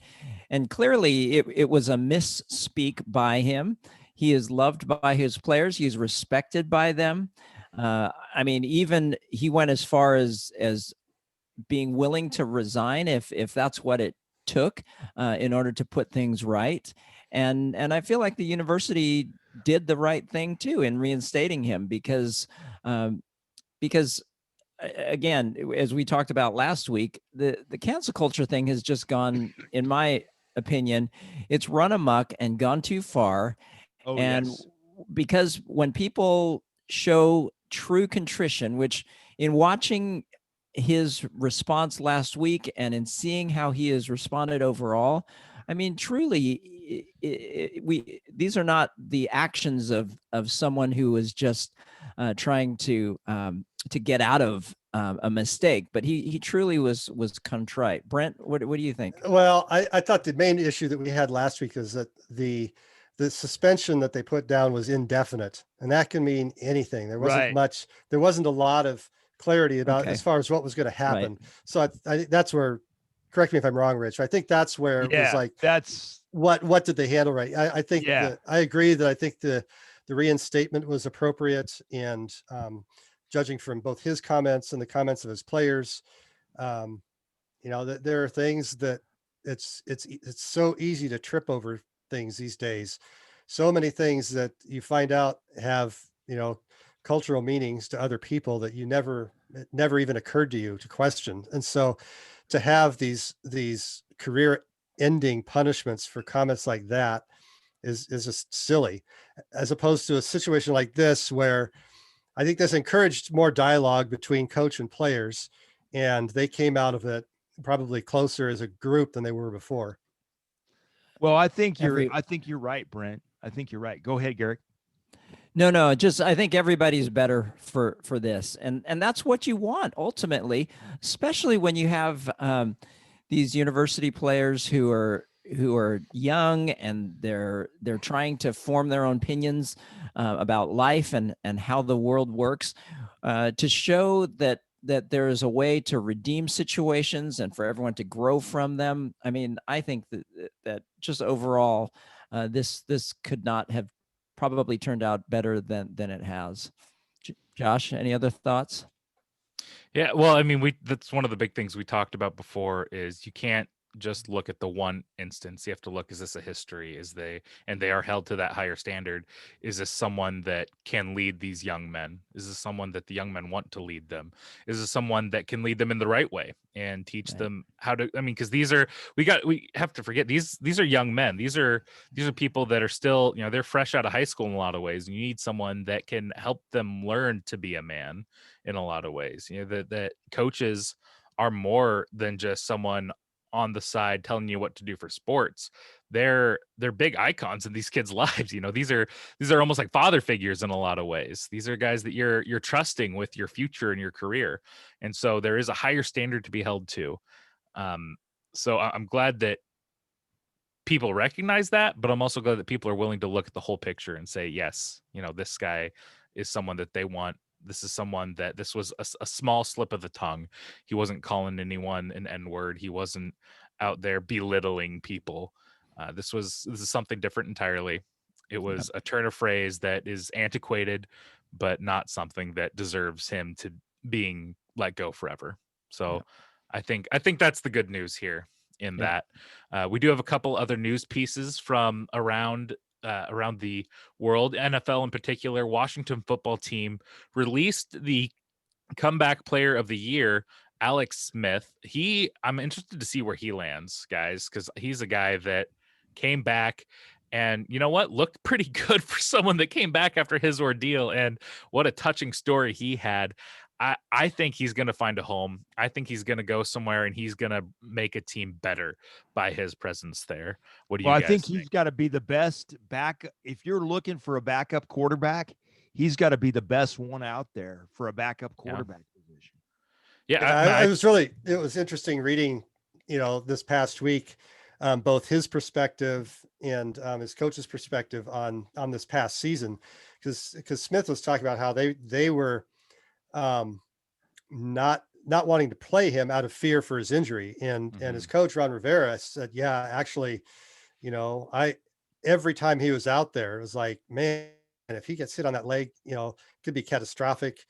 S2: clearly it was a misspeak by him. He is loved by his players. He's respected by them. I mean, even he went as far as being willing to resign if that's what it took in order to put things right. And I feel like the university did the right thing too in reinstating him because again, as we talked about last week, the cancel culture thing has just gone, in my opinion, it's run amok and gone too far.
S3: Oh,
S2: and
S3: yes.
S2: Because when people show true contrition, which in watching his response last week and in seeing how he has responded overall, I mean, truly, these are not the actions of someone who is just trying to get out of a mistake, but he truly was contrite. Brent, what do you think?
S4: Well, I thought the main issue that we had last week is that the suspension that they put down was indefinite, and that can mean anything. There wasn't
S3: Right.
S4: there wasn't a lot of clarity about as far as what was going to happen.
S2: Right.
S4: So I think that's where, correct me if I'm wrong, Rich, I think that's where it was like,
S3: that's
S4: what did they handle right? I think that I agree that I think the reinstatement was appropriate, and judging from both his comments and the comments of his players, that there are things that it's so easy to trip over things these days. So many things that you find out have, cultural meanings to other people that it never even occurred to you to question. And so to have these career ending punishments for comments like that is just silly, as opposed to a situation like this where I think this encouraged more dialogue between coach and players, and they came out of it probably closer as a group than they were before.
S3: Well, I think you're right, Brent. I think you're right. Go ahead, Garrick.
S2: No, just I think everybody's better for this, and that's what you want ultimately, especially when you have these university players who are young and they're trying to form their own opinions about life and how the world works, to show that there is a way to redeem situations and for everyone to grow from them. I mean, I think that just overall, this could not have probably turned out better than it has. Josh, any other thoughts?
S1: Yeah, well, I mean, that's one of the big things we talked about before is you can't just look at the one instance. You have to look, is this a history? And they are held to that higher standard. Is this someone that can lead these young men? Is this someone that the young men want to lead them? Is this someone that can lead them in the right way and teach them how to, I mean, because we have to forget these are young men. These are people that are still, they're fresh out of high school in a lot of ways. And you need someone that can help them learn to be a man in a lot of ways. That coaches are more than just someone on the side telling you what to do for sports. They're big icons in these kids' lives. These are almost like father figures in a lot of ways. These are guys that you're trusting with your future and your career. And so there is a higher standard to be held to. So I'm glad that people recognize that, but I'm also glad that people are willing to look at the whole picture and say, yes, this guy is someone that they want. This is someone that this was a small slip of the tongue. He wasn't calling anyone an N-word. He wasn't out there belittling people. This is something different entirely. It was a turn of phrase that is antiquated, but not something that deserves him to being let go forever. So I think that's the good news here in that we do have a couple other news pieces from around the world. NFL in particular, Washington football team released the comeback player of the year, Alex Smith. I'm interested to see where he lands, guys, because he's a guy that came back and, you know what, looked pretty good for someone that came back after his ordeal. And what a touching story he had. I think he's going to find a home. I think he's going to go somewhere and he's going to make a team better by his presence there. What do you guys think?
S3: He's got to be the best back. If you're looking for a backup quarterback, he's got to be the best one out there for a backup quarterback position.
S1: Yeah.
S4: It was interesting reading, this past week, both his perspective and his coach's perspective on this past season, because Smith was talking about how they were not wanting to play him out of fear for his injury. And his coach, Ron Rivera, said, yeah, actually, every time he was out there, it was like, man, if he gets hit on that leg, it could be catastrophic.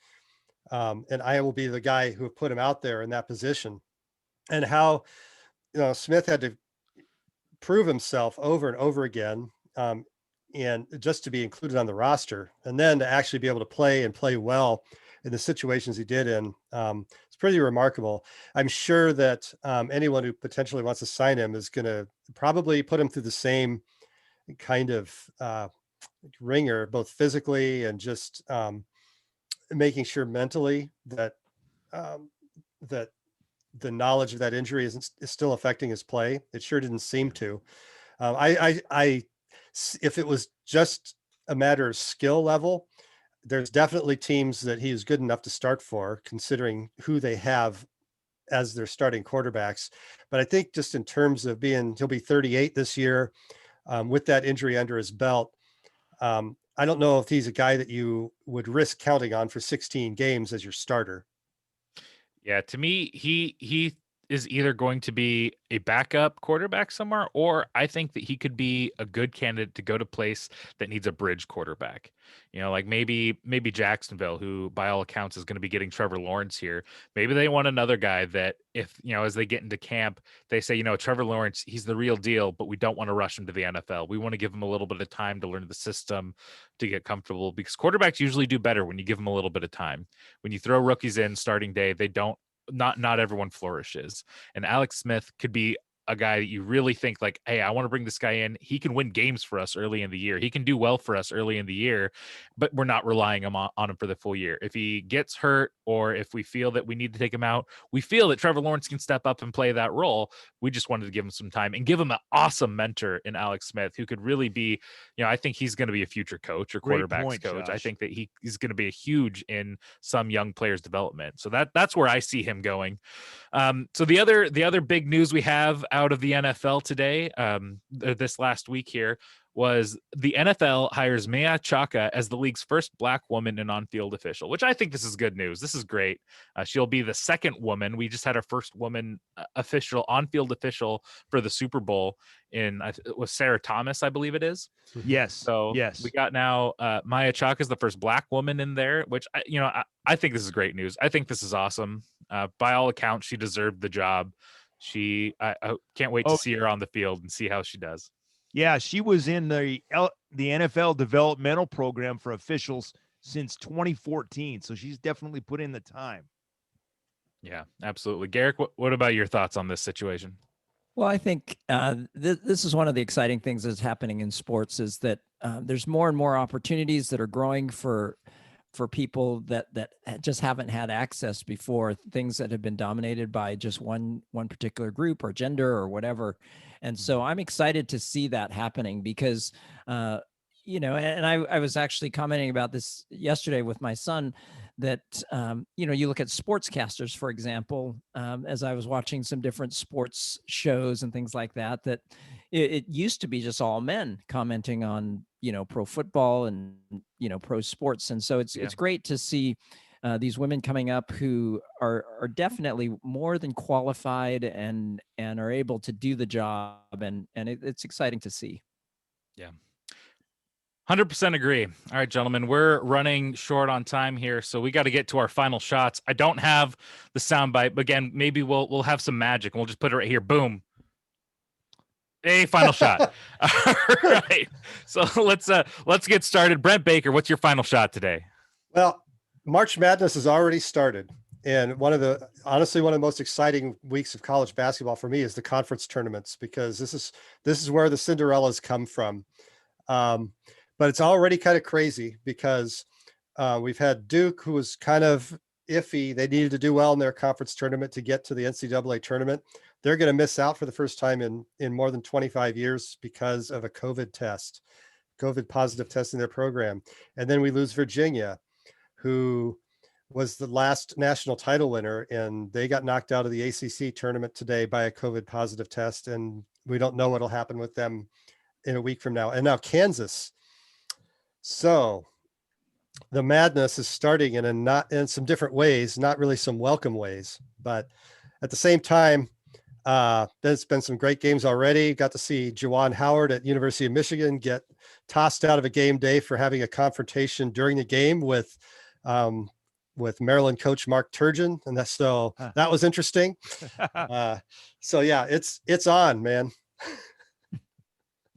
S4: And I will be the guy who put him out there in that position. And how, Smith had to prove himself over and over again, and just to be included on the roster, and then to actually be able to play well in the situations he did in, it's pretty remarkable. I'm sure that anyone who potentially wants to sign him is going to probably put him through the same kind of ringer, both physically and just making sure mentally that that the knowledge of that injury is still affecting his play. It sure didn't seem to. If it was just a matter of skill level, there's definitely teams that he is good enough to start for, considering who they have as their starting quarterbacks. But I think just in terms of he'll be 38 this year, with that injury under his belt. I don't know if he's a guy that you would risk counting on for 16 games as your starter.
S1: Yeah, to me, he is either going to be a backup quarterback somewhere, or I think that he could be a good candidate to go to place that needs a bridge quarterback. Like maybe Jacksonville, who by all accounts is going to be getting Trevor Lawrence here. Maybe they want another guy that if, as they get into camp, they say, Trevor Lawrence, he's the real deal, but we don't want to rush him to the NFL. We want to give him a little bit of time to learn the system, to get comfortable, because quarterbacks usually do better when you give them a little bit of time. When you throw rookies in starting day, they don't, not everyone flourishes. And Alex Smith could be a guy that you really think like, hey, I want to bring this guy in. He can win games for us early in the year. He can do well for us early in the year, but we're not relying on him for the full year. If he gets hurt, or if we feel that we need to take him out, we feel that Trevor Lawrence can step up and play that role. We just wanted to give him some time and give him an awesome mentor in Alex Smith, who could really be, I think he's going to be a future coach or quarterbacks coach. Josh. I think that he's going to be a huge in some young players' development. So that's where I see him going. So the other big news we have out of the NFL today, this last week here, was the NFL hires Mia Chaka as the league's first Black woman and on-field official, which I think this is good news. This is great. She'll be the second woman. We just had our first woman official, on-field official for the Super Bowl it was Sarah Thomas, I believe it is.
S3: Yes.
S1: So
S3: yes,
S1: we got now Mia Chaka is the first Black woman in there, which I think this is great news. I think this is awesome. By all accounts, she deserved the job. I can't wait to see her on the field and see how she does.
S3: Yeah, she was in the NFL developmental program for officials since 2014, so she's definitely put in the time.
S1: Yeah, absolutely. Garrick, what about your thoughts on this situation?
S2: Well, I think this is one of the exciting things that's happening in sports, is that there's more and more opportunities that are growing for people that just haven't had access before, things that have been dominated by just one particular group or gender or whatever. And so I'm excited to see that happening because, and I was actually commenting about this yesterday with my son, that, you look at sportscasters, for example, as I was watching some different sports shows and things like that, it used to be just all men commenting on, pro football and, pro sports. And so it's great to see these women coming up who are definitely more than qualified and are able to do the job, and it's exciting to see.
S1: Yeah. 100% agree. All right, gentlemen, we're running short on time here, so we got to get to our final shots. I don't have the soundbite, but again, maybe we'll have some magic and we'll just put it right here. Boom. A final shot. All right. So let's get started. Brent Baker, what's your final shot today?
S4: Well, March Madness has already started. And honestly, one of the most exciting weeks of college basketball for me is the conference tournaments, because this is where the Cinderellas come from. But it's already kind of crazy because we've had Duke, who was kind of iffy. They needed to do well in their conference tournament to get to the NCAA tournament. They're going to miss out for the first time in more than 25 years because of a COVID positive test in their program. And then we lose Virginia, who was the last national title winner, and they got knocked out of the ACC tournament today by a COVID positive test. And we don't know what'll happen with them in a week from now. And now Kansas. So the madness is starting in some different ways, not really some welcome ways, but at the same time, there's been some great games already. Got to see Juwan Howard at University of Michigan get tossed out of a game day for having a confrontation during the game with Maryland coach Mark Turgeon. And that was interesting. So yeah, it's on, man.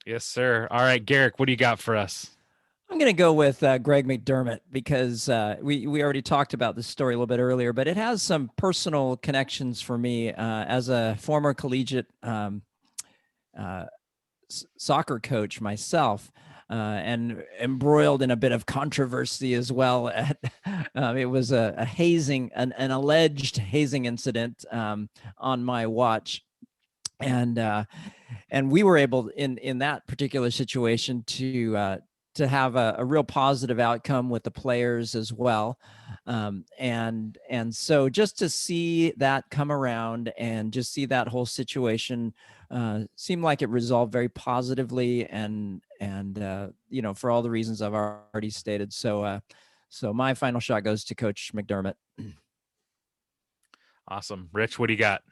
S1: Yes, sir. All right, Garrick, what do you got for us?
S2: I'm going to go with Greg McDermott because we already talked about this story a little bit earlier, but it has some personal connections for me as a former collegiate soccer coach myself, and embroiled in a bit of controversy as well. It was a hazing, an alleged hazing incident on my watch. And we were able in that particular situation to have a real positive outcome with the players as well. And so just to see that come around and just see that whole situation seemed like it resolved very positively and for all the reasons I've already stated. So my final shot goes to Coach McDermott.
S1: Awesome. Rich, what do you got?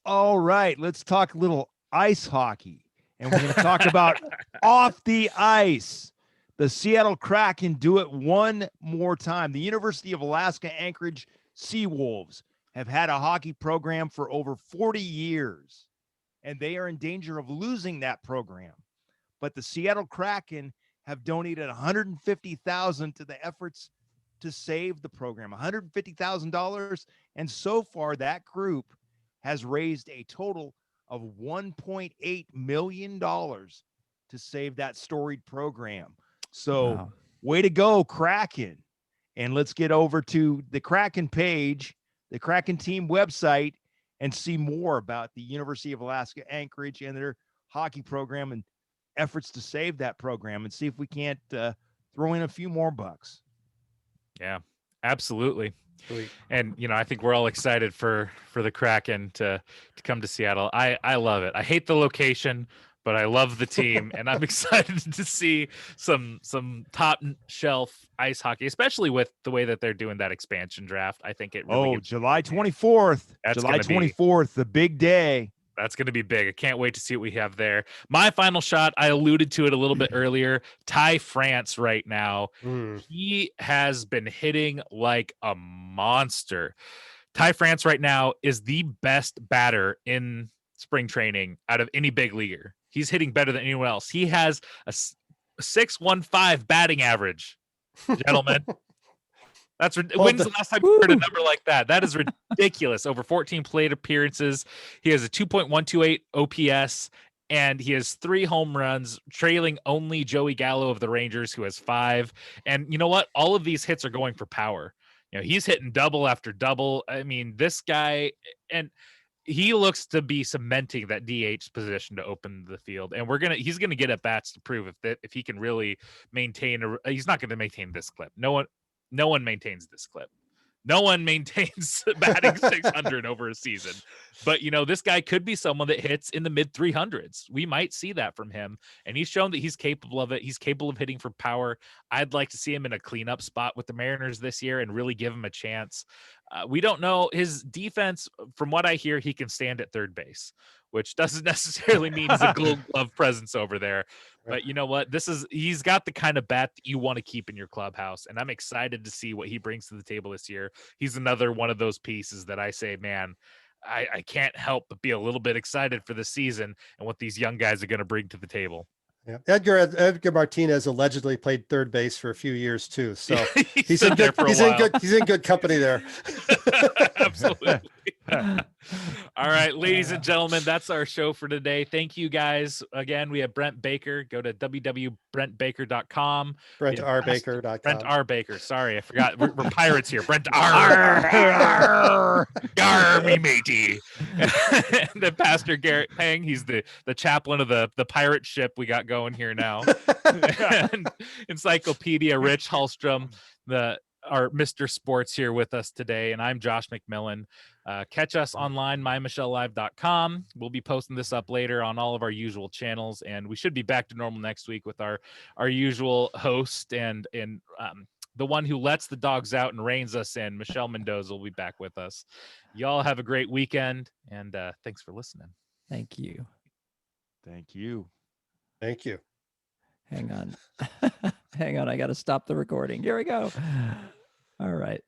S3: All right, let's talk a little ice hockey. And we're going to talk about off the ice. The Seattle Kraken do it one more time. The University of Alaska Anchorage Seawolves have had a hockey program for over 40 years, and they are in danger of losing that program. But the Seattle Kraken have donated $150,000 to the efforts to save the program, $150,000. And so far, that group has raised a total of $1.8 million to save that storied program. So
S2: Wow.
S3: Way to go, Kraken. And let's get over to the Kraken page, the Kraken team website, and see more about the University of Alaska Anchorage and their hockey program and efforts to save that program, and see if we can't throw in a few more bucks.
S1: Yeah, absolutely.
S4: Sweet.
S1: And I think we're all excited for the Kraken to come to Seattle. I love it. I hate the location, but I love the team, and I'm excited to see some top shelf ice hockey, especially with the way that they're doing that expansion draft. I think it really
S3: July 24th. July 24th, the big day.
S1: That's going to be big. I can't wait to see what we have there. My final shot, I alluded to it a little bit earlier. Ty France right now. He has been hitting like a monster. Ty France right now is the best batter in spring training out of any big leaguer. He's hitting better than anyone else. He has a 615 batting average, gentlemen. When's the last time you heard a number like that? That is ridiculous. Over 14 plate appearances. He has a 2.128 OPS, and he has 3 home runs, trailing only Joey Gallo of the Rangers, who has 5. And you know what? All of these hits are going for power. He's hitting double after double. I mean, this guy, and he looks to be cementing that DH position to open the field, and he's gonna get at bats to prove if he can really maintain. He's not going to maintain this clip. No one maintains this clip. No one maintains batting 600 over a season. But, this guy could be someone that hits in the mid 300s. We might see that from him. And he's shown that he's capable of it. He's capable of hitting for power. I'd like to see him in a cleanup spot with the Mariners this year and really give him a chance. We don't know his defense. From what I hear, he can stand at third base, which doesn't necessarily mean he's a Gold Glove presence over there. But you know what? He's got the kind of bat that you want to keep in your clubhouse. And I'm excited to see what he brings to the table this year. He's another one of those pieces that I say, man, I can't help but be a little bit excited for the season and what these young guys are going to bring to the table.
S4: Yeah. Edgar Martinez allegedly played third base for a few years too. So he's in good company there.
S1: Absolutely. All right, ladies and gentlemen, that's our show for today. Thank you guys. Again, we have Brent Baker. Go to www.brentbaker.com.
S4: BrentRBaker.com.
S1: Brent R Baker. Sorry, I forgot. We're pirates here. Brent R. Gar me matey. And then Pastor Garrick Pang. He's the chaplain of the pirate ship we got going here now. And encyclopedia Rich Hallstrom, our Mr. Sports here with us today. And I'm Josh McMillen. Catch us online, MyMichelleLive.com. We'll be posting this up later on all of our usual channels, and we should be back to normal next week with our usual host and the one who lets the dogs out and reins us in. Michelle Mendoza will be back with us. Y'all have a great weekend, and thanks for listening.
S2: Thank you.
S3: Thank you.
S4: Thank you.
S2: Hang on. Hang on. I got to stop the recording. Here we go. All right.